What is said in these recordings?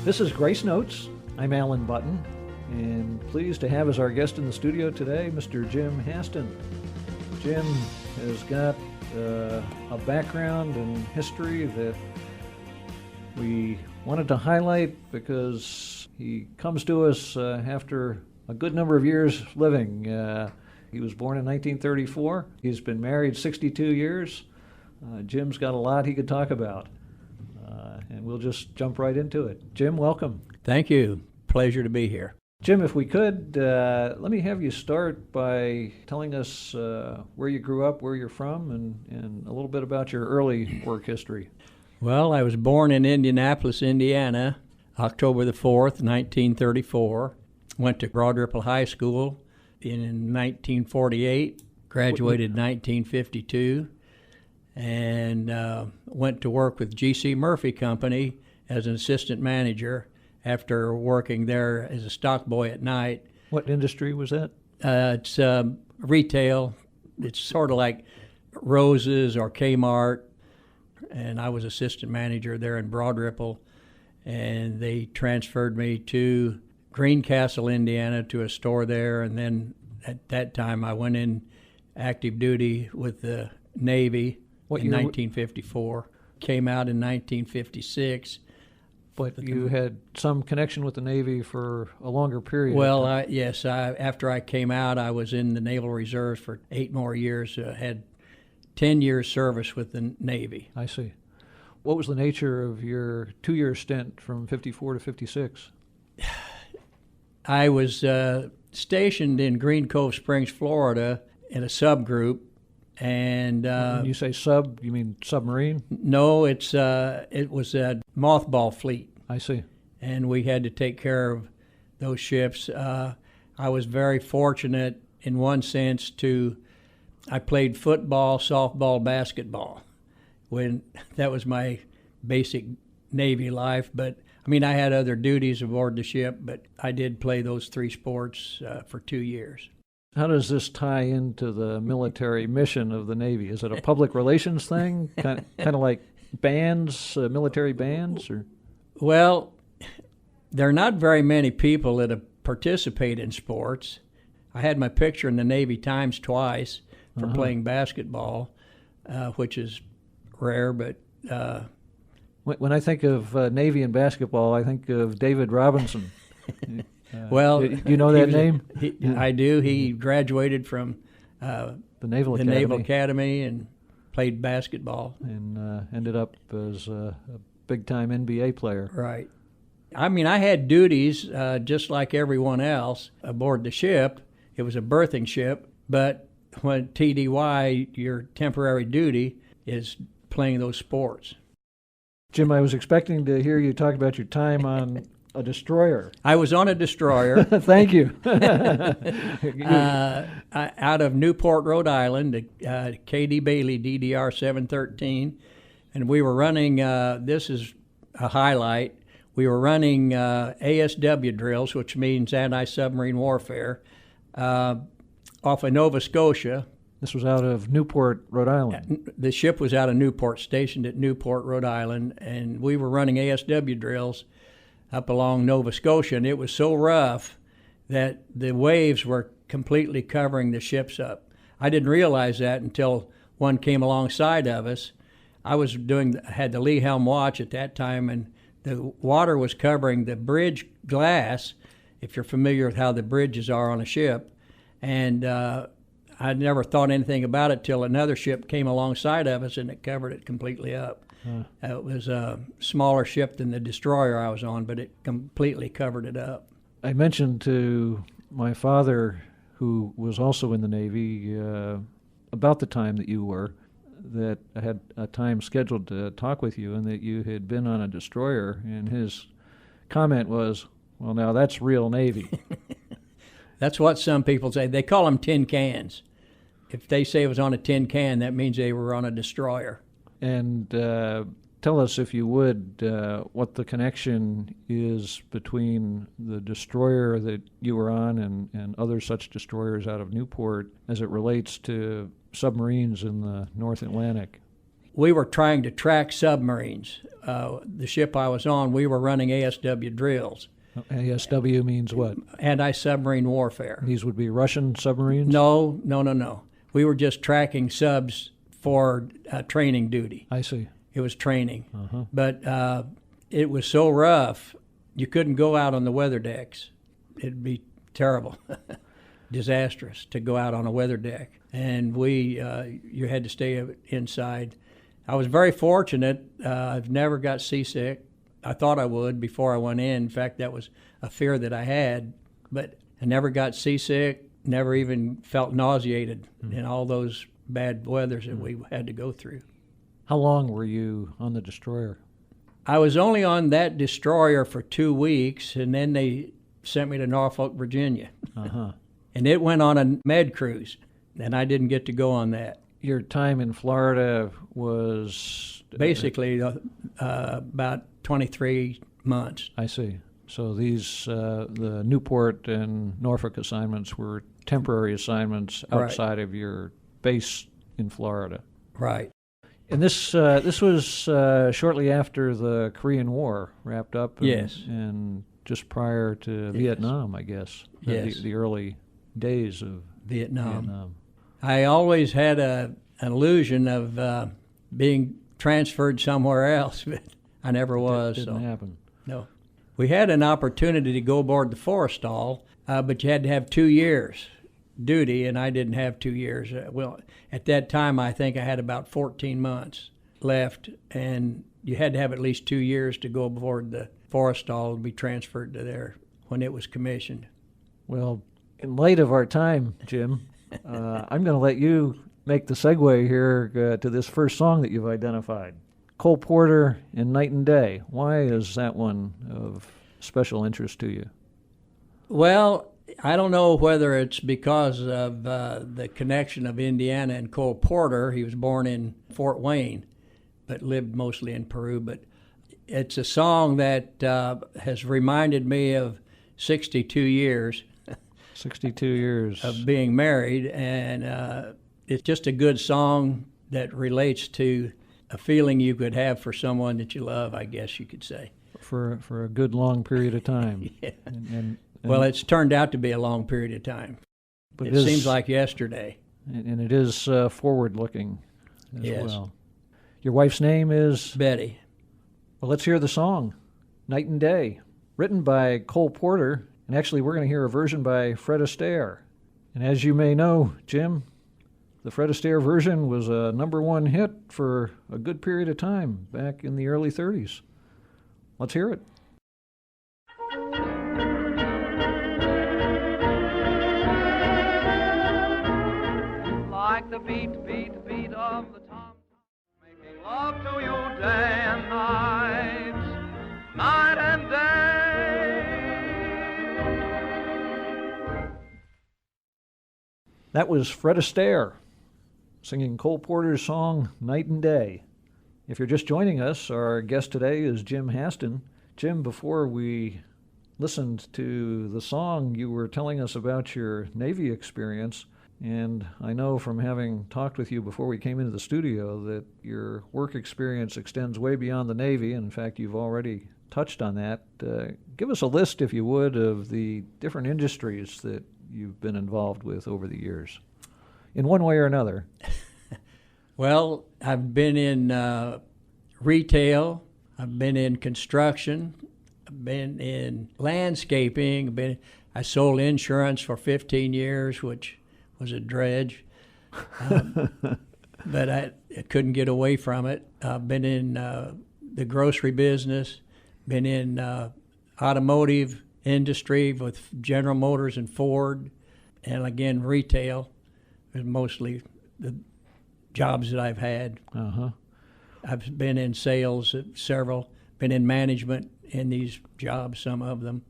This is Grace Notes. I'm Alan Button, and pleased to have as our guest in the studio today, Mr. Jim Haston. Jim has got a background and history that we wanted to highlight because he comes to us after a good number of years living. He was born in 1934. He's been married 62 years. Jim's got a lot he could talk about, and we'll just jump right into it. Jim, welcome. Thank you. Pleasure to be here. Jim, if we could, let me have you start by telling us where you grew up, where you're from, and a little bit about your early work history. Well, I was born in Indianapolis, Indiana, October the 4th, 1934. Went to Broad Ripple High School in 1948, graduated in 1952, and went to work with G.C. Murphy Company as an assistant manager after working there as a stock boy at night. What industry was that? It's retail. It's sort of like Rose's or Kmart, and I was assistant manager there in Broad Ripple, and they transferred me to Greencastle, Indiana, to a store there, and then at that time I went in active duty with the Navy in 1954. Came out in 1956. But you had some connection with the Navy for a longer period. Well, yes. After I came out, I was in the Naval Reserves for 8 more years. Had 10 years service with the Navy. I see. What was the nature of your 2-year stint from 54 to 56? I was stationed in Green Cove Springs, Florida, in a subgroup. And when you say sub, you mean submarine? No, it was a mothball fleet. I see. And we had to take care of those ships. I was very fortunate in one sense I played football, softball, basketball. That was my basic Navy life. But I mean, I had other duties aboard the ship, but I did play those 3 sports for 2 years. How does this tie into the military mission of the Navy? Is it a public relations thing, kind of like bands, military bands? Or? Well, there are not very many people that participate in sports. I had my picture in the Navy Times twice for playing basketball, which is rare, but... When I think of Navy and basketball, I think of David Robinson. Well, you know that name? I do. He graduated from the Naval Academy and played basketball. And ended up as a big-time NBA player. Right. I mean, I had duties just like everyone else aboard the ship. It was a berthing ship, but when TDY, your temporary duty is playing those sports. Jim, I was expecting to hear you talk about your time on a destroyer. I was on a destroyer. Thank you. Out of Newport, Rhode Island, K.D. Bailey DDR 713. And we were running, this is a highlight, we were running ASW drills, which means anti-submarine warfare, off of Nova Scotia. This was out of Newport, Rhode Island. The ship was out of Newport, stationed at Newport, Rhode Island, and we were running ASW drills up along Nova Scotia, and it was so rough that the waves were completely covering the ships up. I didn't realize that until one came alongside of us. I had the lee helm watch at that time, and the water was covering the bridge glass, if you're familiar with how the bridges are on a ship, and I never thought anything about it till another ship came alongside of us, and it covered it completely up. It was a smaller ship than the destroyer I was on, but it completely covered it up. I mentioned to my father, who was also in the Navy, about the time that you were, that I had a time scheduled to talk with you and that you had been on a destroyer, and his comment was, well, now that's real Navy. That's what some people say. They call them tin cans. If they say it was on a tin can, that means they were on a destroyer. And tell us, if you would, what the connection is between the destroyer that you were on and other such destroyers out of Newport as it relates to submarines in the North Atlantic. we were trying to track submarines. The ship I was on, we were running ASW drills. ASW means what? Anti-submarine warfare. These would be Russian submarines? No. We were just tracking subs for training duty. I see. It was training. But it was so rough, you couldn't go out on the weather decks. It'd be terrible, disastrous to go out on a weather deck. And you had to stay inside. I was very fortunate. I've never got seasick. I thought I would before I went in. In fact, that was a fear that I had. But I never got seasick, never even felt nauseated in all those bad weathers that we had to go through. How long were you on the destroyer? I was only on that destroyer for 2 weeks, and then they sent me to Norfolk, Virginia. And it went on a med cruise, and I didn't get to go on that. Your time in Florida was? Basically about 23 months. I see. So these, the Newport and Norfolk assignments were temporary assignments outside of your base in Florida. Right. And this was shortly after the Korean War wrapped up. Yes. And just prior to Vietnam, I guess. Yes. The early days of Vietnam. I always had an illusion of being transferred somewhere else, but I never was. It didn't happen. No. We had an opportunity to go aboard the Forrestal, but you had to have 2 years duty, and I didn't have 2 years. Well, at that time, I think I had about 14 months left, and you had to have at least 2 years to go aboard the Forrestal and be transferred to there when it was commissioned. Well, in light of our time, Jim, I'm going to let you make the segue here to this first song that you've identified, Cole Porter and Night and Day. Why is that one of special interest to you? Well, I don't know whether it's because of the connection of Indiana and Cole Porter. He was born in Fort Wayne, but lived mostly in Peru. But it's a song that has reminded me of 62 years. 62 years. Of being married, and it's just a good song that relates to a feeling you could have for someone that you love, I guess you could say. For a good long period of time. Yeah. And well, it's turned out to be a long period of time. But it seems like yesterday. And it is forward-looking as well. Your wife's name is? Betty. Well, let's hear the song, Night and Day, written by Cole Porter. And actually, we're going to hear a version by Fred Astaire. And as you may know, Jim, the Fred Astaire version was a #1 hit for a good period of time back in the early 30s. Let's hear it. Like the beat, beat, beat of the tom, making love to you day and night, night and day. That was Fred Astaire singing Cole Porter's song, Night and Day. If you're just joining us, our guest today is Jim Haston. Jim, before we listened to the song, you were telling us about your Navy experience, and I know from having talked with you before we came into the studio that your work experience extends way beyond the Navy, and in fact, you've already touched on that. Give us a list, if you would, of the different industries that you've been involved with over the years, in one way or another. Well, I've been in retail, I've been in construction, I've been in landscaping, I sold insurance for 15 years, which was a dredge, but I couldn't get away from it. I've been in the grocery business, been in automotive industry with General Motors and Ford, and again, retail is mostly the jobs that I've had. I've been in sales at several, been in management in these jobs, some of them.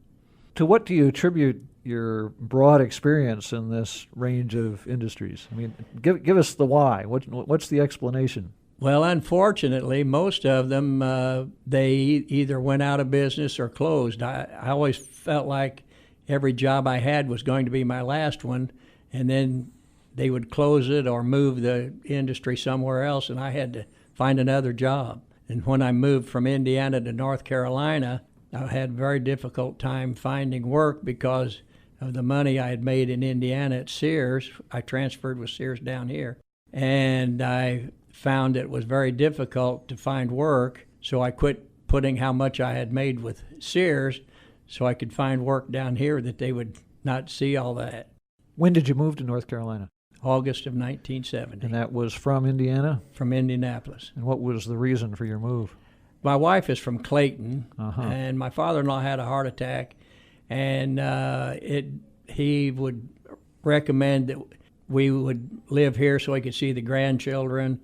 To what do you attribute your broad experience in this range of industries? I mean, give us the why. What's the explanation? Well, unfortunately, most of them, they either went out of business or closed. I always felt like every job I had was going to be my last one, and then they would close it or move the industry somewhere else, and I had to find another job. And when I moved from Indiana to North Carolina, I had a very difficult time finding work because of the money I had made in Indiana at Sears. I transferred with Sears down here. And I found it was very difficult to find work, so I quit putting how much I had made with Sears so I could find work down here that they would not see all that. When did you move to North Carolina? August of 1970. And that was from Indiana? From Indianapolis. And what was the reason for your move? My wife is from Clayton, Uh-huh. and my father-in-law had a heart attack, and he would recommend that we would live here so he could see the grandchildren.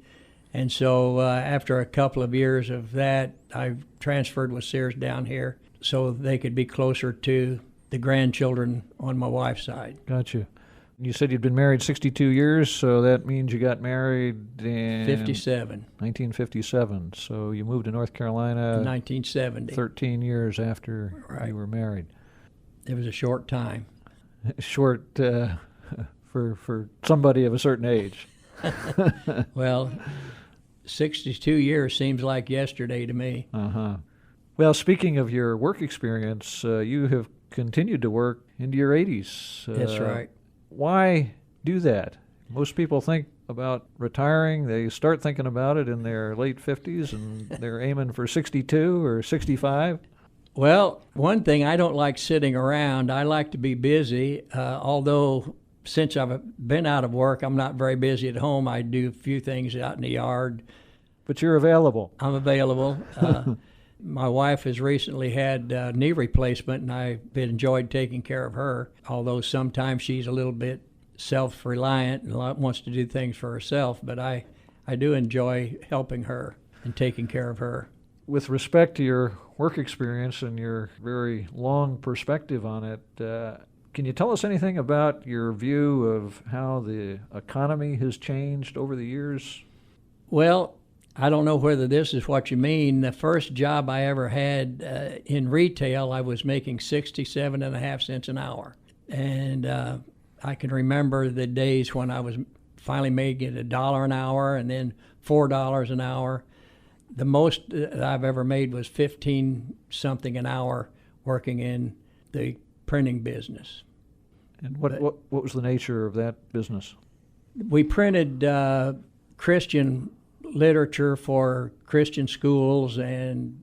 And so after a couple of years of that, I transferred with Sears down here so they could be closer to the grandchildren on my wife's side. Gotcha. You said you'd been married 62 years, so that means you got married in 1957. So you moved to North Carolina 1970. 13 years after Right. you were married. It was a short time. Short for somebody of a certain age. Well, 62 years seems like yesterday to me. Uh-huh. Well, speaking of your work experience, you have continued to work into your 80s. That's right. Why do that? Most people think about retiring. They start thinking about it in their late 50s, and they're aiming for 62 or 65. Well, one thing, I don't like sitting around. I like to be busy, although since I've been out of work, I'm not very busy at home. I do a few things out in the yard. But you're available. I'm available. My wife has recently had knee replacement, and I've enjoyed taking care of her, although sometimes she's a little bit self-reliant and wants to do things for herself, but I do enjoy helping her and taking care of her. With respect to your work experience and your very long perspective on it, can you tell us anything about your view of how the economy has changed over the years? Well, I don't know whether this is what you mean. The first job I ever had in retail, I was making 67.5 cents an hour. And I can remember the days when I was finally making $1 an hour and then $4 an hour. The most that I've ever made was 15-something an hour working in the printing business. And what was the nature of that business? We printed Christian literature for Christian schools and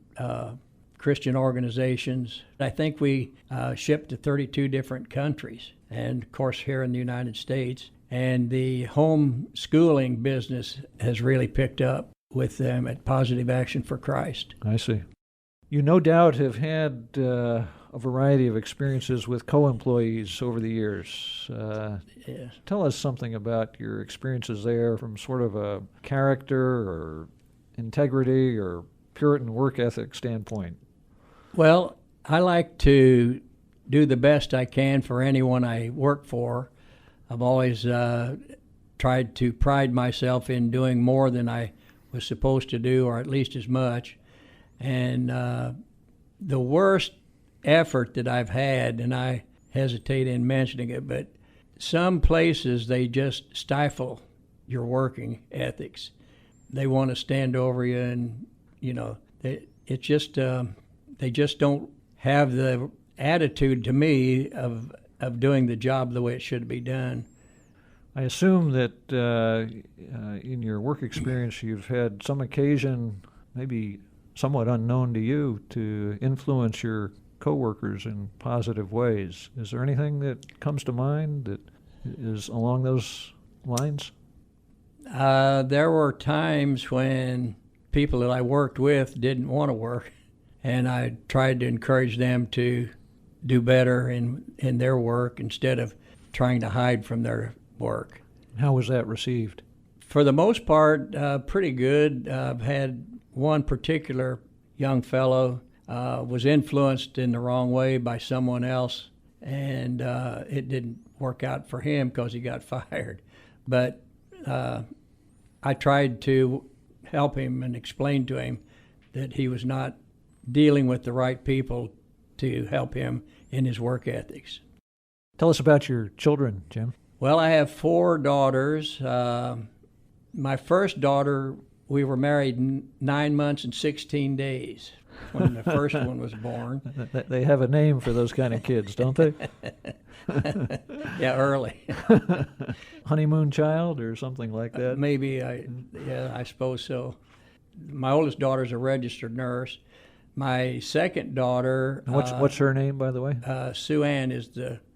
Christian organizations. I think we shipped to 32 different countries, and of course here in the United States. And the home schooling business has really picked up with them at Positive Action for Christ. I see. You no doubt have had a variety of experiences with co-employees over the years. Yes. Tell us something about your experiences there from sort of a character or integrity or Puritan work ethic standpoint. Well, I like to do the best I can for anyone I work for. I've always tried to pride myself in doing more than I was supposed to do, or at least as much. And the worst effort that I've had, and I hesitate in mentioning it, but some places they just stifle your working ethics. They want to stand over you, and they just don't have the attitude to me of doing the job the way it should be done. I assume that in your work experience you've had some occasion, maybe somewhat unknown to you, to influence your coworkers in positive ways. Is there anything that comes to mind that is along those lines? There were times when people that I worked with didn't want to work, and I tried to encourage them to do better in their work instead of trying to hide from their work. How was that received? For the most part, pretty good. I've had one particular young fellow was influenced in the wrong way by someone else, and it didn't work out for him because he got fired. But I tried to help him and explain to him that he was not dealing with the right people to help him in his work ethics. Tell us about your children, Jim. Well, I have 4 daughters. My first daughter we were married 9 months and 16 days when the first one was born. They have a name for those kind of kids, don't they? Yeah, early. Honeymoon child or something like that? Maybe, I suppose so. My oldest daughter's a registered nurse. My second daughter... And what's her name, by the way? Sue Ann is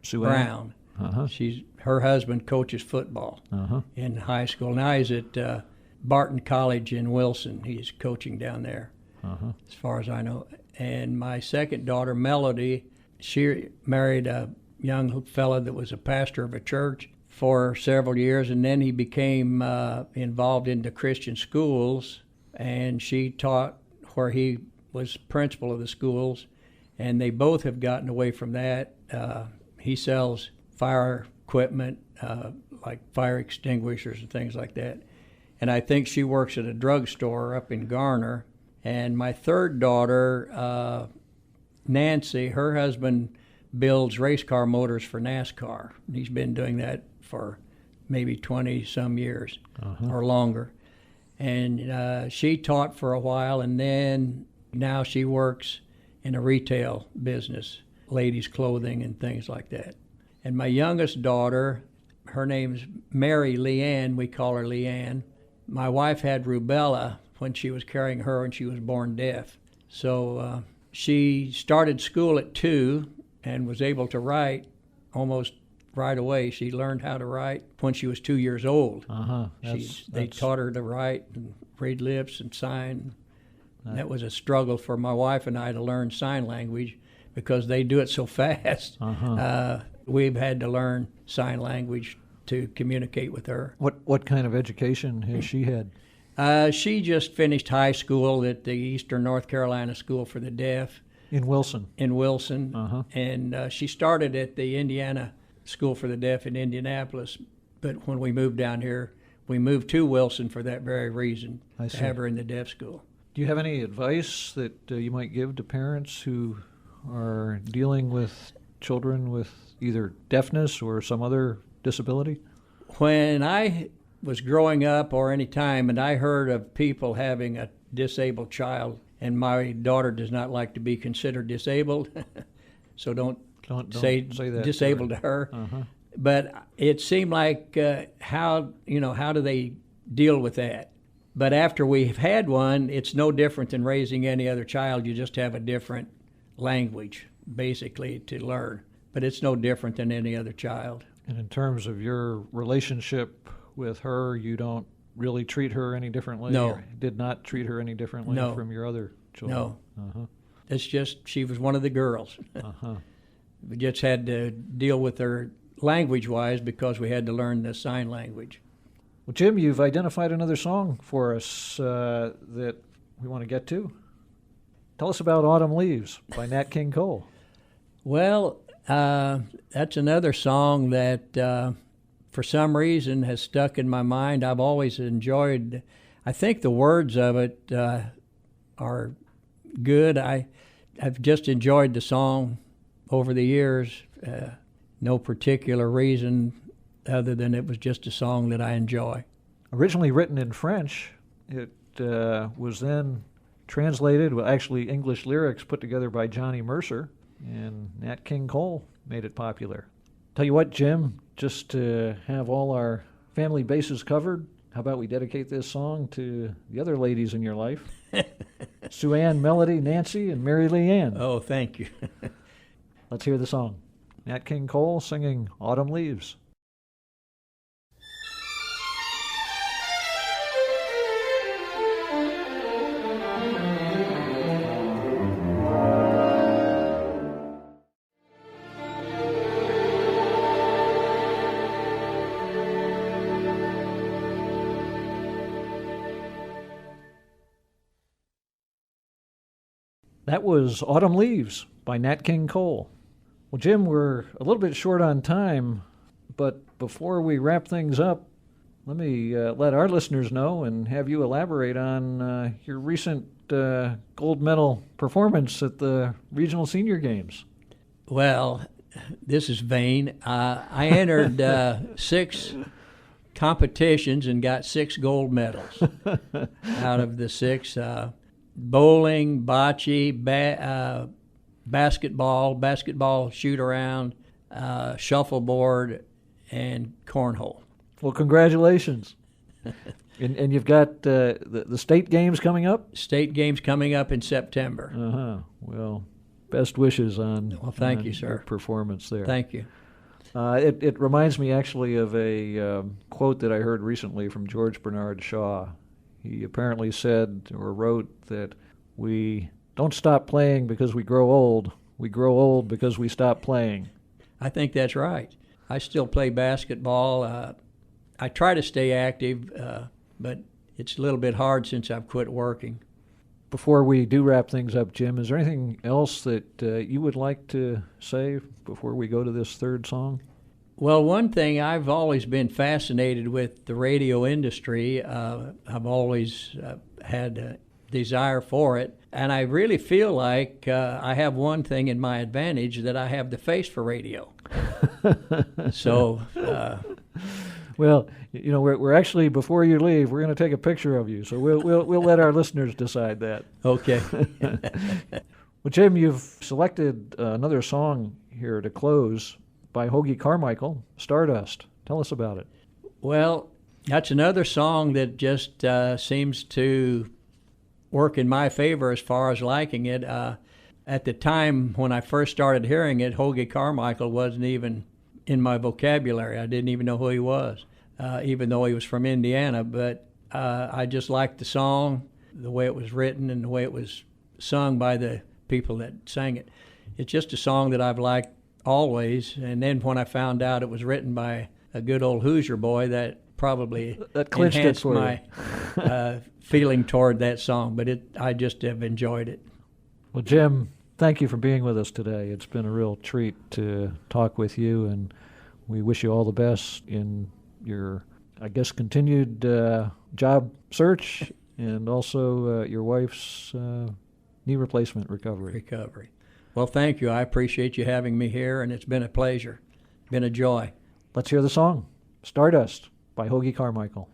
Sue Ann? Brown. Uh-huh. Her husband coaches football in high school. Now he's at Barton College in Wilson. He's coaching down there, as far as I know. And my second daughter, Melody, she married a young fella that was a pastor of a church for several years, and then he became involved into Christian schools, and she taught where he was principal of the schools, and they both have gotten away from that. He sells fire equipment, like fire extinguishers and things like that. And I think she works at a drugstore up in Garner. And my third daughter, Nancy, her husband builds race car motors for NASCAR. He's been doing that for maybe 20-some years or longer. And she taught for a while, and then now she works in a retail business, ladies' clothing and things like that. And my youngest daughter, her name's Mary Leanne. We call her Leanne. My wife had rubella when she was carrying her when she was born deaf. So she started school at 2 and was able to write almost right away. She learned how to write when she was 2 years old. They taught her to write and read lips and sign. That was a struggle for my wife and I to learn sign language because they do it so fast. We've had to learn sign language to communicate with her. What kind of education has she had? She just finished high school at the Eastern North Carolina School for the Deaf. In Wilson? In Wilson. And she started at the Indiana School for the Deaf in Indianapolis. But when we moved down here, we moved to Wilson for that very reason, to have her in the deaf school. Do you have any advice that you might give to parents who are dealing with children with either deafness or some other disability? When I was growing up or any time and I heard of people having a disabled child, and my daughter does not like to be considered disabled, so don't say that disabled to her. But it seemed like how do they deal with that? But after we've had one, it's no different than raising any other child. You just have a different language, basically, to learn. But it's no different than any other child. And in terms of your relationship with her, you don't really treat her any differently? No. Or did not treat her any differently from your other children? No. It's just she was one of the girls. We just had to deal with her language-wise because we had to learn the sign language. Well, Jim, you've identified another song for us that we want to get to. Tell us about Autumn Leaves by Nat King Cole. Well, that's another song that for some reason has stuck in my mind. I've always enjoyed. I think the words of it are good. I've just enjoyed the song over the years. No particular reason other than it was just a song that I enjoy. Originally written in French, it was then translated, well, actually English lyrics put together by Johnny Mercer, and Nat King Cole made it popular. Tell you what, Jim, just to have all our family bases covered, how about we dedicate this song to the other ladies in your life? Sue Ann, Melody, Nancy, and Mary Lee Ann. Oh, thank you. Let's hear the song. Nat King Cole singing Autumn Leaves. That was Autumn Leaves by Nat King Cole. Well, Jim, we're a little bit short on time, but before we wrap things up, let me let our listeners know and have you elaborate on your recent gold medal performance at the Regional Senior Games. Well, this is vain. I entered 6 competitions and got 6 gold medals out of the 6. Bowling, bocce, basketball shoot-around, shuffleboard, and cornhole. Well, congratulations. And you've got the state games coming up? State games coming up in September. Uh-huh. Well, best wishes on, thank you, sir. Your performance there. Thank you. It reminds me actually of a quote that I heard recently from George Bernard Shaw. He apparently said or wrote that we don't stop playing because we grow old. We grow old because we stop playing. I think that's right. I still play basketball. I try to stay active, but it's a little bit hard since I've quit working. Before we do wrap things up, Jim, is there anything else that you would like to say before we go to this third song? Well, one thing, I've always been fascinated with the radio industry. I've always had a desire for it, and I really feel like I have one thing in my advantage, that I have the face for radio. So... Well, you know, we're actually, before you leave, we're going to take a picture of you, so we'll let our listeners decide that. Okay. Well, Jim, you've selected another song here to close by Hoagy Carmichael, Stardust. Tell us about it. Well, that's another song that just seems to work in my favor as far as liking it. At the time when I first started hearing it, Hoagy Carmichael wasn't even in my vocabulary. I didn't even know who he was, even though he was from Indiana. But I just liked the song, the way it was written, and the way it was sung by the people that sang it. It's just a song that I've liked always. And then when I found out it was written by a good old Hoosier boy, that probably clinched enhanced it for my feeling toward that song. But I just have enjoyed it. Well, Jim, thank you for being with us today. It's been a real treat to talk with you, and we wish you all the best in your, I guess, continued job search and also your wife's knee replacement recovery. Well, thank you. I appreciate you having me here, and it's been a pleasure. Been a joy. Let's hear the song, Stardust by Hoagy Carmichael.